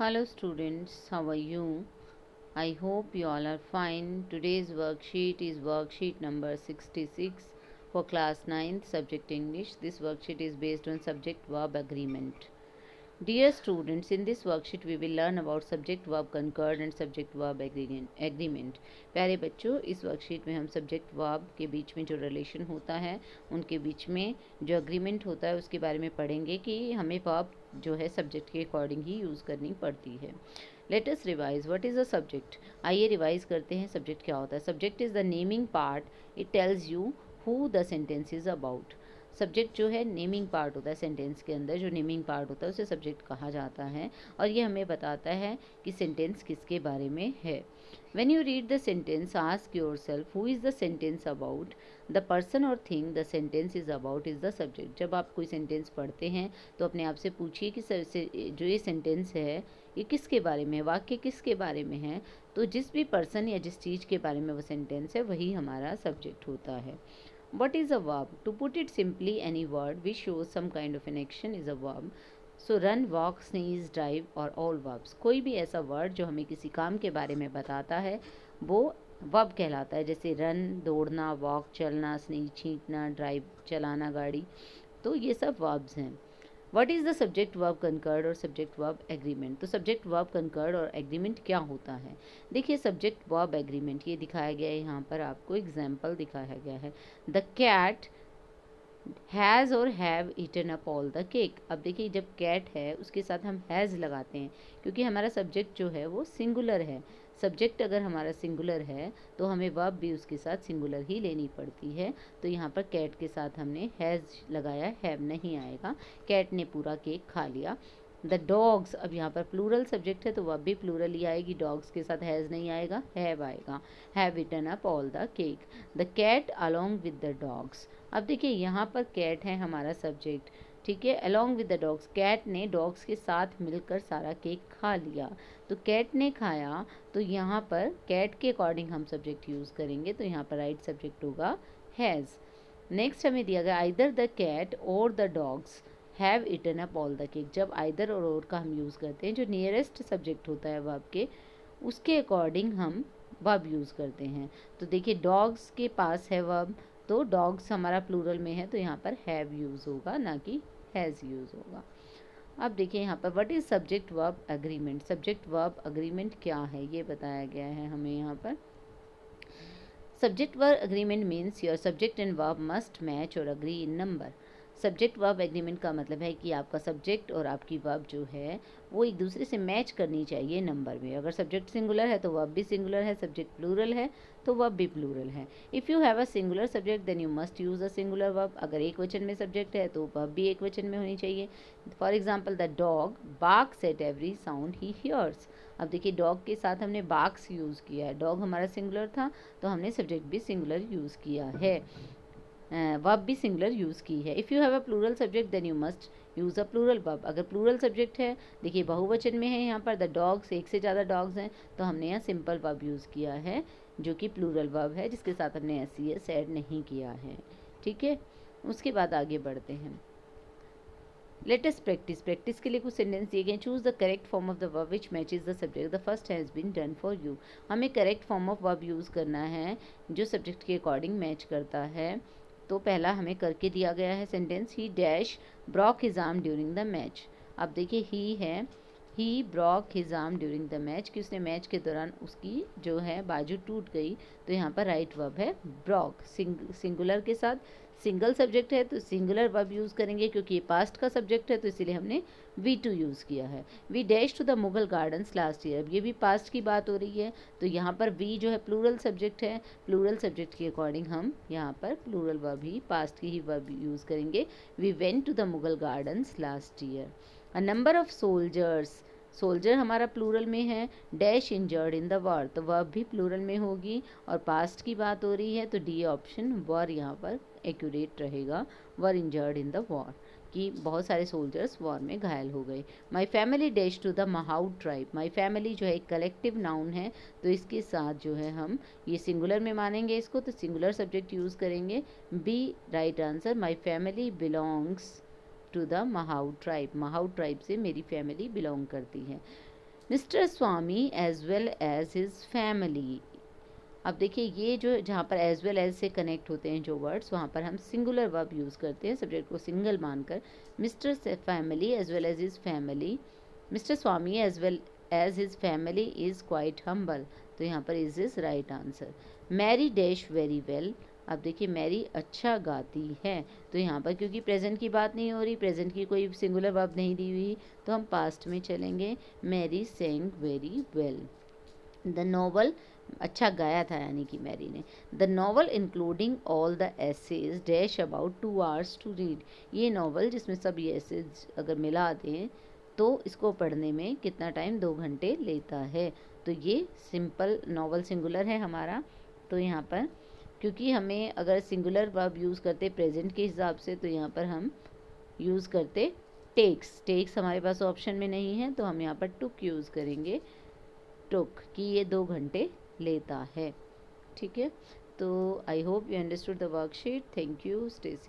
Hello students, how are you? I hope you all are fine. Today's worksheet is worksheet number 66 for class 9th subject English. This worksheet is based on subject verb agreement. Dear students, in this worksheet we will learn about subject verb concord and subject verb agreement. प्यारे बच्चों, इस worksheet में हम subject verb के बीच में जो relation होता है उनके बीच में जो अग्रीमेंट होता है उसके बारे में पढ़ेंगे कि हमें वर्ब जो है सब्जेक्ट के अकॉर्डिंग ही यूज़ करनी पड़ती है. Let us revise what is a subject. आइए रिवाइज करते हैं सब्जेक्ट क्या होता है. Subject is the naming part. It tells you who the sentence is about. Subject जो है नेमिंग पार्ट होता है. सेंटेंस के अंदर जो नेमिंग पार्ट होता है उसे सब्जेक्ट कहा जाता है और ये हमें बताता है कि सेंटेंस किसके बारे में है. When you read the sentence, ask yourself who is the sentence about. The person or thing the sentence is about is the subject. जब आप कोई सेंटेंस पढ़ते हैं तो अपने आप से पूछिए कि जो ये सेंटेंस है ये किसके बारे में है, वाक्य किसके बारे में है. तो जिस भी पर्सन या जिस चीज़ के बारे में वो सेंटेंस है वही हमारा सब्जेक्ट होता है. What is a verb? To put it simply, any word which shows some kind of an action is a verb. So run, walk, sneeze, drive और all verbs. कोई भी ऐसा वर्ड जो हमें किसी काम के बारे में बताता है वो वर्ब कहलाता है. जैसे रन दौड़ना, वॉक चलना, स्नीज छींकना, ड्राइव चलाना गाड़ी. तो ये सब वर्ब्स हैं. What is the subject verb conquered और सब्जेक्ट वर्ब एग्रीमेंट. तो सब्जेक्ट वर्ब कंकर्ड और एग्रीमेंट क्या होता है. देखिए सब्जेक्ट वर्ब एग्रीमेंट ये दिखाया गया है. यहाँ पर आपको एग्जाम्पल दिखाया गया है. द कैट हैज़ और have eaten up all the cake. अब देखिए जब कैट है उसके साथ हम हैज़ लगाते हैं क्योंकि हमारा सब्जेक्ट जो है वो सिंगुलर है. सब्जेक्ट अगर हमारा सिंगुलर है तो हमें वर्ब भी उसके साथ सिंगुलर ही लेनी पड़ती है. तो यहाँ पर कैट के साथ हमने हैज़ लगाया, हैव नहीं आएगा. कैट ने पूरा केक खा लिया. द डॉग्स, अब यहाँ पर प्लूरल सब्जेक्ट है तो वर्ब भी प्लूरल ही आएगी. डॉग्स के साथ हैज़ नहीं आएगा, हैव आएगा. Have eaten up all the cake. The cat along with the dogs. अब देखिए यहाँ पर कैट है हमारा सब्जेक्ट, ठीक है. Along with the dogs, cat ने डॉग्स के साथ मिलकर सारा केक खा लिया. तो कैट ने खाया तो यहाँ पर कैट के अकॉर्डिंग हम सब्जेक्ट यूज़ करेंगे. तो यहाँ पर राइट सब्जेक्ट होगा हैज़. नेक्स्ट हमें दिया गया आइदर द कैट और the dogs have eaten up all the cake. जब आइदर और का हम यूज़ करते हैं जो नियरेस्ट सब्जेक्ट होता है वर्ब के उसके अकॉर्डिंग हम वर्ब यूज़ करते हैं. तो देखिए डॉग्स के पास है वर्ब तो डॉग्स हमारा प्लूरल में है तो यहाँ पर हैव यूज़ होगा ना कि हैज़ यूज़ होगा. अब देखिए यहाँ पर what is subject verb agreement. Subject verb agreement क्या है ये बताया गया है हमें यहाँ पर. Subject verb agreement means your subject and verb must match और अग्री इन नंबर. सब्जेक्ट वर्ब एग्रीमेंट का मतलब है कि आपका सब्जेक्ट और आपकी वर्ब जो है वो एक दूसरे से मैच करनी चाहिए नंबर में. अगर सब्जेक्ट सिंगुलर है तो वर्ब भी सिंगुलर है, सब्जेक्ट प्लूरल है तो वर्ब भी प्लूरल है. If you have a singular subject then you must use a singular verb. अगर एक वचन में सब्जेक्ट है तो वर्ब भी एक वचन में होनी चाहिए. For example the dog barks at every sound he hears. अब देखिए डॉग के साथ हमने बार्क्स यूज़ किया है. डॉग हमारा सिंगुलर था तो हमने सब्जेक्ट भी सिंगुलर यूज़ किया है, वर्ब भी सिंगुलर यूज़ की है. If you have a plural subject then you must use a plural verb. अगर प्लूरल सब्जेक्ट है, देखिए बहुवचन में है यहाँ पर द डॉग्स, एक से ज़्यादा डॉग्स हैं तो हमने यहाँ सिंपल वर्ब यूज़ किया है जो कि प्लूरल वर्ब है जिसके साथ हमने एस सी एस ऐड नहीं किया है. ठीक है, उसके बाद आगे बढ़ते हैं. Latest practice. प्रैक्टिस के लिए कुछ सेंटेंस दिए गए. Choose the correct form of the verb which matches the subject. The first has been done for you. हमें correct form of verb use करना है जो सब्जेक्ट के अकॉर्डिंग मैच करता है. तो पहला हमें करके दिया गया है sentence. He dash broke his arm during the match. अब देखिए ही है, he broke his arm during the match कि उसने मैच के दौरान उसकी जो है बाजू टूट गई. तो यहाँ पर राइट वर्ब है ब्रॉक. सिंगुलर के साथ सिंगल सब्जेक्ट है तो सिंगुलर वर्ब यूज़ करेंगे क्योंकि ये पास्ट का सब्जेक्ट है तो इसीलिए हमने V2 यूज़ किया है. We dash to the Mughal gardens last year. अब ये भी पास्ट की बात हो रही है तो यहाँ पर वी जो है प्लूरल सब्जेक्ट है. प्लूरल सब्जेक्ट के अकॉर्डिंग हम यहाँ पर प्लूरल वर्ब ही, पास्ट की ही वर्ब यूज़ करेंगे. We went to the Mughal gardens last year. A number of soldiers. Soldier हमारा प्लूरल में है. Dash injured in the war. तो वर्ब भी प्लूरल में होगी और पास्ट की बात हो रही है तो डी ऑप्शन वॉर यहाँ पर एक्यूरेट रहेगा. Were injured in the war कि बहुत सारे सोल्जर्स वॉर में घायल हो गए. My family dash to the Mahaud tribe. My family जो है एक कलेक्टिव नाउन है तो इसके साथ जो है हम ये सिंगुलर में मानेंगे इसको तो सिंगुलर सब्जेक्ट यूज़ करेंगे. Be right answer. My family belongs to the Mahaud tribe. Mahaud tribe से मेरी फैमिली बिलोंग करती है. Mister Swami as well as his family. अब देखिए ये जो जहाँ पर एज वेल एज से कनेक्ट होते हैं जो वर्ड्स, वहाँ पर हम सिंगुलर वर्ब यूज़ करते हैं सब्जेक्ट को सिंगल मानकर। Mister family as well as his family, mister Swami as well as his family is quite humble, तो यहाँ पर is is right answer. Mary dash very well, अब देखिए मैरी अच्छा गाती है, तो यहाँ पर क्योंकि प्रेजेंट की बात नहीं हो रही, प्रेजेंट की कोई सिंगुलर वर्ब नहीं दी हुई, तो हम पास्ट में चलेंगे। Mary sang very well. The novel, अच्छा गाया था यानी कि मैरी ने। The novel including all the essays dash about 2 hours to read, ये नॉवल जिसमें सब ये एसेज अगर मिला दें तो इसको पढ़ने में कितना टाइम, 2 घंटे लेता है। तो ये सिंपल नॉवल सिंगुलर है हमारा, तो यहाँ पर क्योंकि हमें अगर सिंगुलर वर्ब यूज़ करते प्रेजेंट के हिसाब से, तो यहाँ पर हम यूज़ करते टेक्स। टेक्स हमारे पास ऑप्शन में नहीं है, तो हम यहाँ पर टुक यूज़ करेंगे, टुक, कि ये 2 घंटे लेता है। ठीक है, तो I hope you understood the worksheet. Thank you, stay safe.